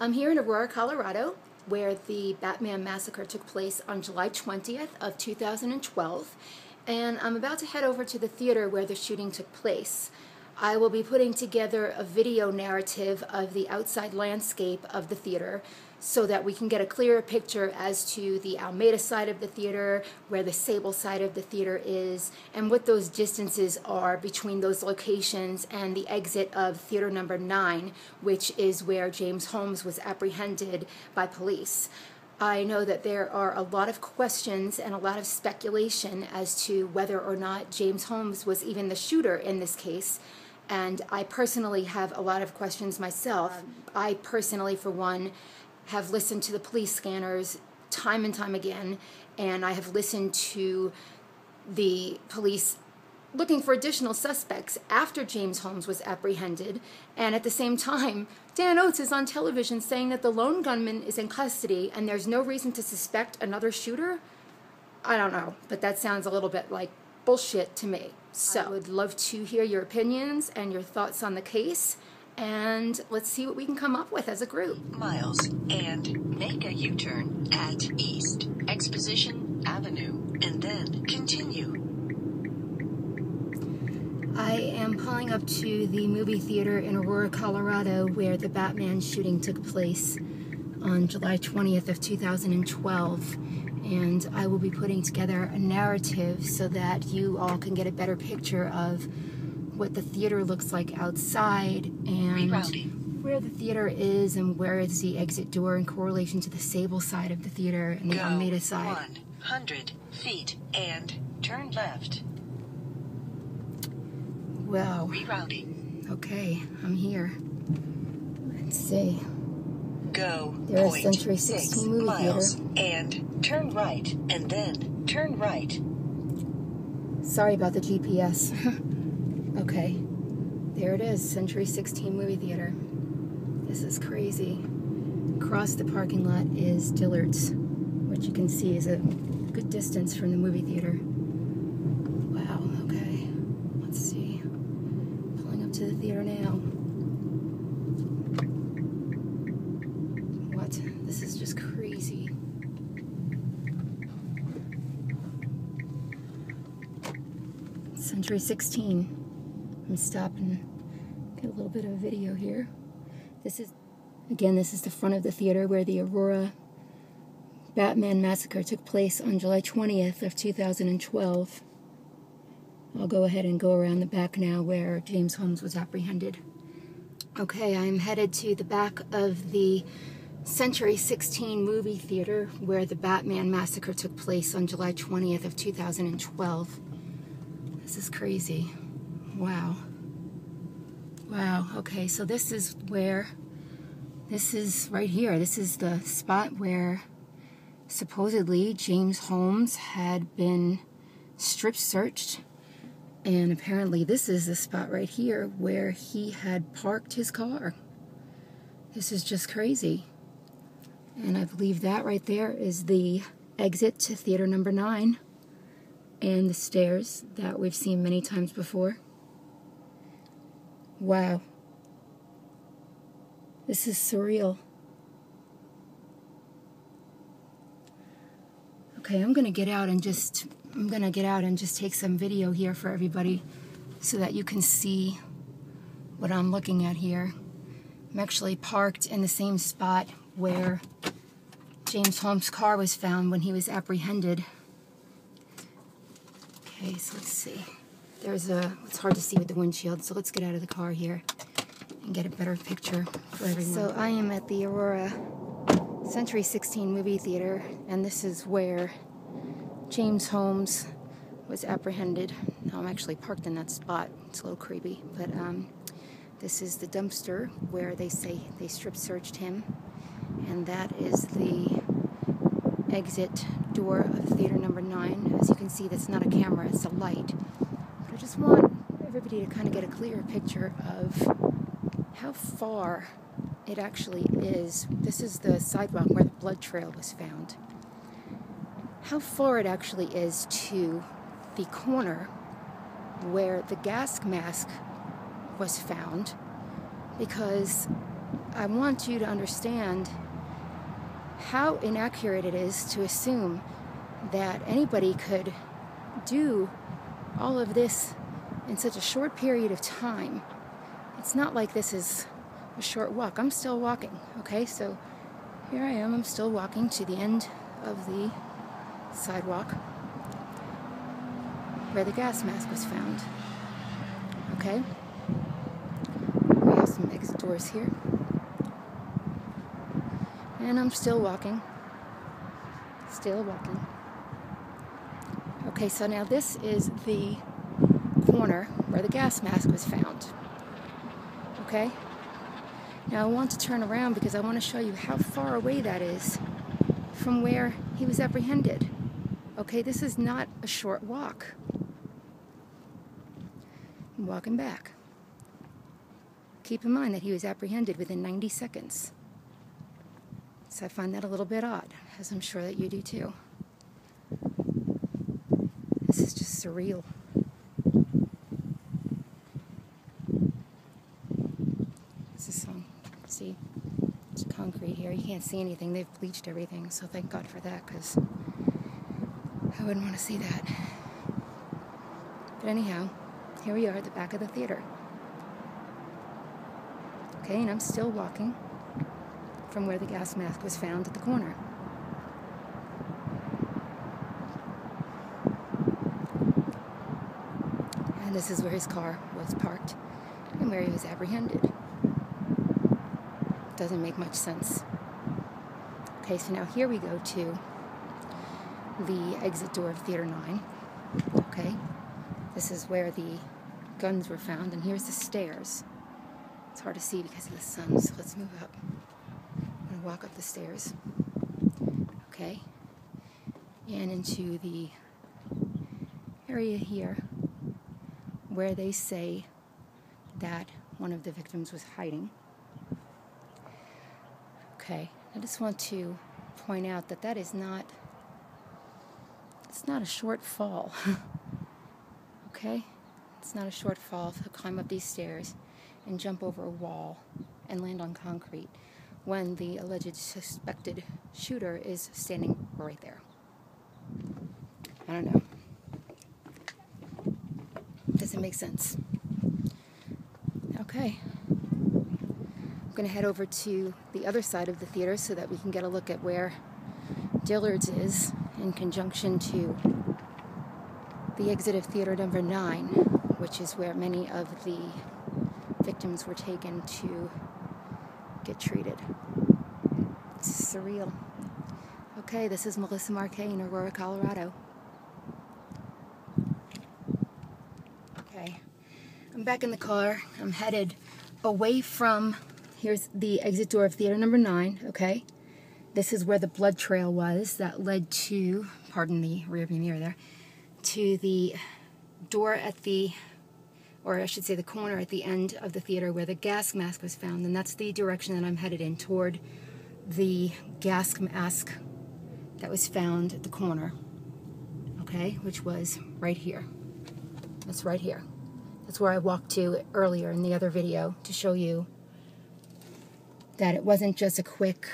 I'm here in Aurora, Colorado, where the Batman Massacre took place on July 20th of 2012, and I'm about to head over to the theater where the shooting took place. I will be putting together a video narrative of the outside landscape of the theater so that we can get a clearer picture as to the Alameda side of the theater, where the Sable side of the theater is, and what those distances are between those locations and the exit of theater number 9, which is where James Holmes was apprehended by police. I know that there are a lot of questions and a lot of speculation as to whether or not James Holmes was even the shooter in this case. And I personally have a lot of questions myself. I personally, for one, have listened to the police scanners time and time again, and I have listened to the police looking for additional suspects after James Holmes was apprehended, and at the same time, Dan Oates is on television saying that the lone gunman is in custody and there's no reason to suspect another shooter. I don't know, but that sounds a little bit like bullshit to me. So I would love to hear your opinions and your thoughts on the case, and let's see what we can come up with as a group. Miles, and make a U-turn at East Exposition Avenue, and then continue. I am pulling up to the movie theater in Aurora, Colorado, where the Batman shooting took place on July 20th of 2012. And I will be putting together a narrative so that you all can get a better picture of what the theater looks like outside and where the theater is and where is the exit door in correlation to the Sable side of the theater and the Alameda side. 100 feet and turn left. Well, rerouting. Okay, I'm here. Let's see. Go. There's Century 16 movie miles theater. And turn right, and then turn right. Sorry about the GPS. Okay, there it is, Century 16 movie theater. This is crazy. Across the parking lot is Dillard's, which you can see is a good distance from the movie theater. Wow, okay. Let's see. Pulling up to the theater now. What? This is just crazy. Century 16. I'm stopping, get a little bit of a video here. This is the front of the theater where the Aurora Batman Massacre took place on July 20th of 2012. I'll go ahead and go around the back now where James Holmes was apprehended. Okay, I'm headed to the back of the Century 16 movie theater where the Batman Massacre took place on July 20th of 2012. This is crazy. Wow. Wow, okay, so this is right here. This is the spot where supposedly James Holmes had been strip searched. And apparently this is the spot right here where he had parked his car. This is just crazy. And I believe that right there is the exit to theater number 9 and the stairs that we've seen many times before. Wow. This is surreal. Okay, I'm gonna get out and just take some video here for everybody so that you can see what I'm looking at here. I'm actually parked in the same spot where James Holmes' car was found when he was apprehended. Okay, so let's see. It's hard to see with the windshield, so let's get out of the car here and get a better picture for everyone. So I am at the Aurora Century 16 movie theater, and this is where James Holmes was apprehended. Now I'm actually parked in that spot. It's a little creepy, but this is the dumpster where they say they strip searched him, and that is the exit door of theater number 9. As you can see, that's not a camera, it's a light. But I just want everybody to kind of get a clearer picture of how far it actually is. This is the sidewalk where the blood trail was found. How far it actually is to the corner where the gas mask was found, because I want you to understand how inaccurate it is to assume that anybody could do all of this in such a short period of time. It's not like this is a short walk. I'm still walking, okay? So here I am, I'm still walking to the end of the sidewalk where the gas mask was found, okay? We have some exit doors here. And I'm still walking. Still walking. Okay, so now this is the corner where the gas mask was found. Okay? Now I want to turn around because I want to show you how far away that is from where he was apprehended. Okay, this is not a short walk. I'm walking back. Keep in mind that he was apprehended within 90 seconds. So I find that a little bit odd, as I'm sure that you do too. This is just surreal. This is some, see, it's concrete here. You can't see anything. They've bleached everything, so thank God for that, because I wouldn't want to see that. But anyhow, here we are at the back of the theater. Okay, and I'm still walking from where the gas mask was found at the corner. And this is where his car was parked and where he was apprehended. Doesn't make much sense. Okay, so now here we go to the exit door of Theater 9. Okay, this is where the guns were found, and here's the stairs. It's hard to see because of the sun, so let's move up. I'm gonna walk up the stairs, okay, and into the area here where they say that one of the victims was hiding. Okay, I just want to point out that that is not, it's not a short fall. Okay, it's not a short fall to climb up these stairs and jump over a wall and land on concrete when the alleged suspected shooter is standing right there. I don't know. Doesn't make sense. Okay. I'm going to head over to the other side of the theater so that we can get a look at where Dillard's is in conjunction to the exit of Theater number 9, which is where many of the victims were taken to get treated. It's surreal. Okay, this is Melissa Marquet in Aurora, Colorado. Okay, I'm back in the car. I'm headed away from, here's the exit door of Theater number 9, okay? This is where the blood trail was that led to, pardon the rearview mirror there, to the door at the, or I should say the corner at the end of the theater where the gas mask was found, and that's the direction that I'm headed in, toward the gas mask that was found at the corner, okay, which was right here. That's right here. That's where I walked to earlier in the other video to show you that it wasn't just a quick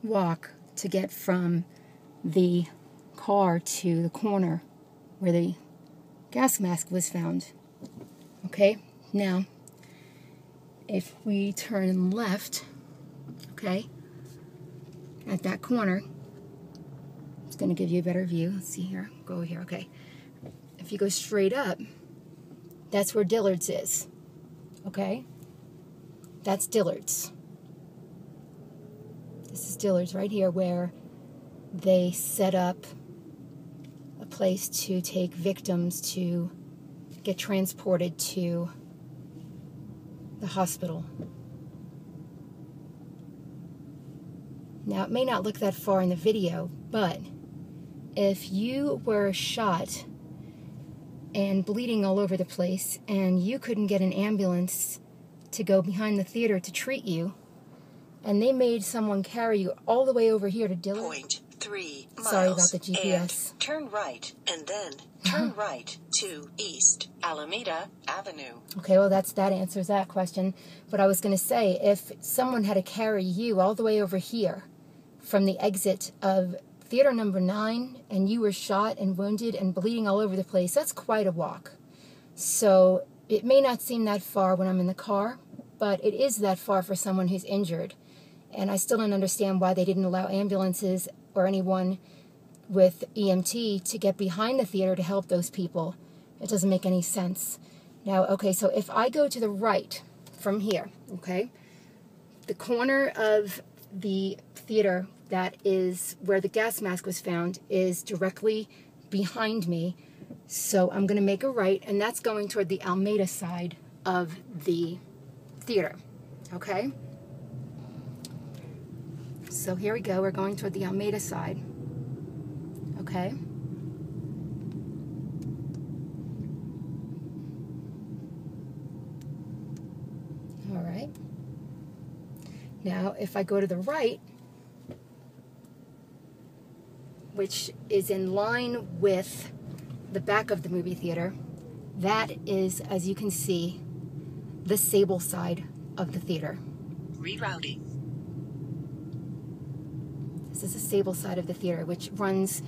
walk to get from the car to the corner where the gas mask was found. Okay, now if we turn left, okay, at that corner, it's going to give you a better view. Let's see here, go here, okay. If you go straight up, that's where Dillard's is, okay? That's Dillard's. This is Dillard's right here where they set up a place to take victims to get transported to the hospital. Now, it may not look that far in the video, but if you were shot and bleeding all over the place and you couldn't get an ambulance to go behind the theater to treat you, and they made someone carry you all the way over here to Dillard's. Point 3 miles. Sorry about the GPS. And turn right, and then turn right to East Alameda Avenue. Okay, well, that answers that question. But I was going to say, if someone had to carry you all the way over here from the exit of Theater number 9, and you were shot and wounded and bleeding all over the place, that's quite a walk. So it may not seem that far when I'm in the car, but it is that far for someone who's injured. And I still don't understand why they didn't allow ambulances or anyone with EMT to get behind the theater to help those people. It doesn't make any sense. Now, okay, so if I go to the right from here, okay, the corner of the theater that is where the gas mask was found is directly behind me. So I'm going to make a right, and that's going toward the Alameda side of the theater, okay? So here we go. We're going toward the Alameda side, okay? All right. Now, if I go to the right, which is in line with the back of the movie theater, that is, as you can see, the Sable side of the theater. Rerouting. This is the Sable side of the theater, which runs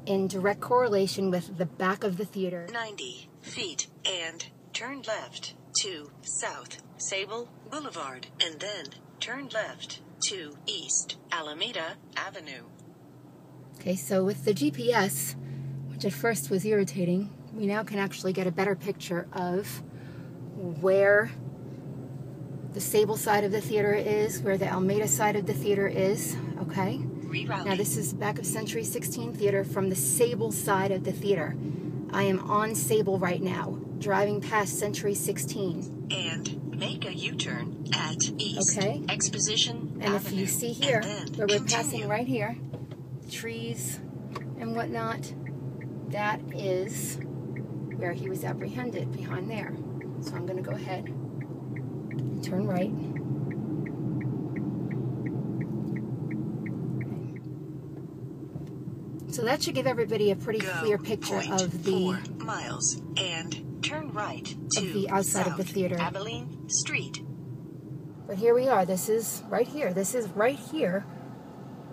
in direct correlation with the back of the theater. 90 feet and turn left to South Sable Boulevard, and then turn left to East Alameda Avenue. Okay, so with the GPS, which at first was irritating, we now can actually get a better picture of where the Sable side of the theater is, where the Alameda side of the theater is, okay? Rerouting. Now this is back of Century 16 Theater from the Sable side of the theater. I am on Sable right now, driving past Century 16. And make a U-turn at East Okay. Exposition And Avenue. if you see here, where we're continue. passing right here, trees and whatnot, that is where he was apprehended, behind there. So I'm going to go ahead and turn right. Okay. So that should give everybody a pretty clear picture of the 4 miles and turn right to the outside South of the theater. Abilene Street. But here we are. This is right here. This is right here,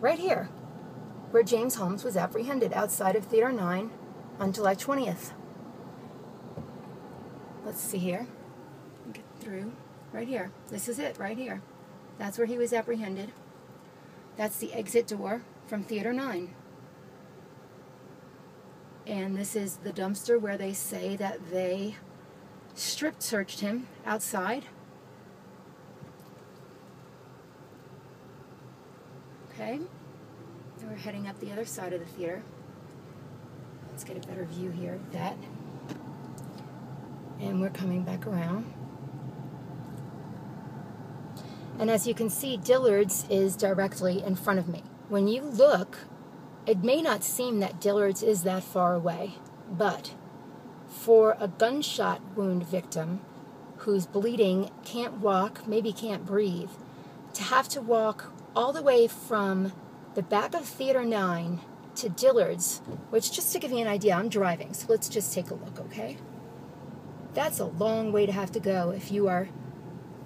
where James Holmes was apprehended outside of Theater 9 on July 20th. Let's see here. Get through. Right here. This is it, right here. That's where he was apprehended. That's the exit door from Theater 9. And this is the dumpster where they say that they strip searched him outside. Okay. And we're heading up the other side of the theater. Let's get a better view here of that. And we're coming back around. And as you can see, Dillard's is directly in front of me. When you look, it may not seem that Dillard's is that far away, but for a gunshot wound victim who's bleeding, can't walk, maybe can't breathe, to have to walk all the way from the back of Theater 9 to Dillard's, which, just to give you an idea, I'm driving, so let's just take a look, okay? That's a long way to have to go if you are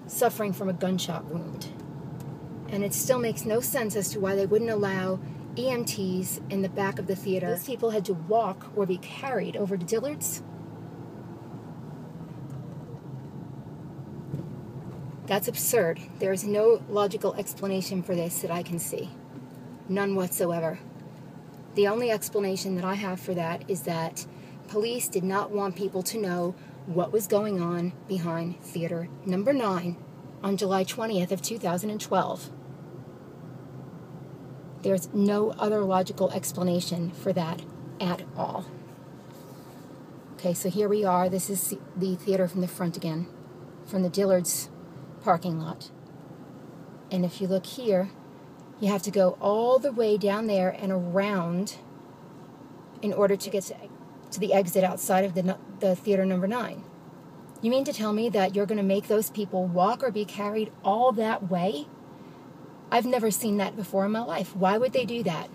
suffering from a gunshot wound. And it still makes no sense as to why they wouldn't allow EMTs in the back of the theater. Those people had to walk or be carried over to Dillard's. That's absurd. There is no logical explanation for this that I can see. None whatsoever. The only explanation that I have for that is that police did not want people to know what was going on behind Theater number 9 on July 20th of 2012. There's no other logical explanation for that at all. Okay, so here we are. This is the theater from the front again, from the Dillard's parking lot. And if you look here, you have to go all the way down there and around in order to get to the exit outside of the theater number 9. You mean to tell me that you're going to make those people walk or be carried all that way? I've never seen that before in my life. Why would they do that?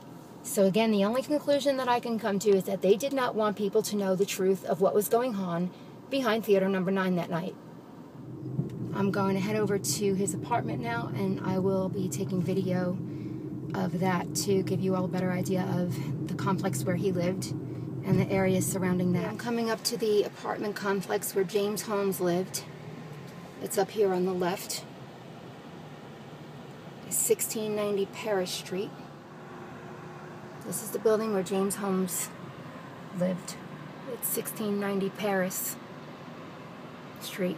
So again, the only conclusion that I can come to is that they did not want people to know the truth of what was going on behind Theater Number 9 that night. I'm going to head over to his apartment now, and I will be taking video of that to give you all a better idea of the complex where he lived and the areas surrounding that. I'm coming up to the apartment complex where James Holmes lived. It's up here on the left. It's 1690 Paris Street. This is the building where James Holmes lived. It's 1690 Paris Street.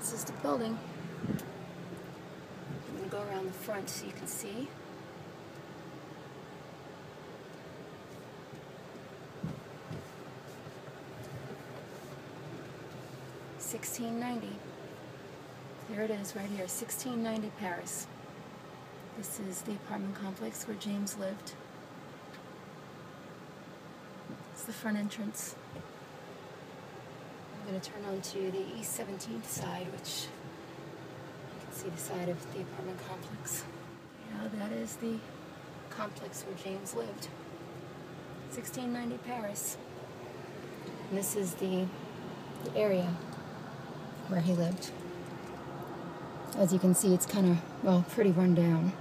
This is the building. I'm going to go around the front so you can see. $16.90. There it is right here, 1690 Paris. This is the apartment complex where James lived. It's the front entrance. I'm going to turn on to the East 17th side, which you can see the side of the apartment complex. Yeah, that is the complex where James lived. 1690 Paris. And this is the area where he lived. As you can see, it's kind of, well, pretty run down.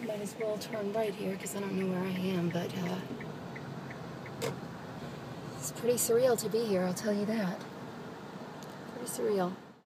Might as well turn right here because I don't know where I am, but it's pretty surreal to be here, I'll tell you that. Pretty surreal.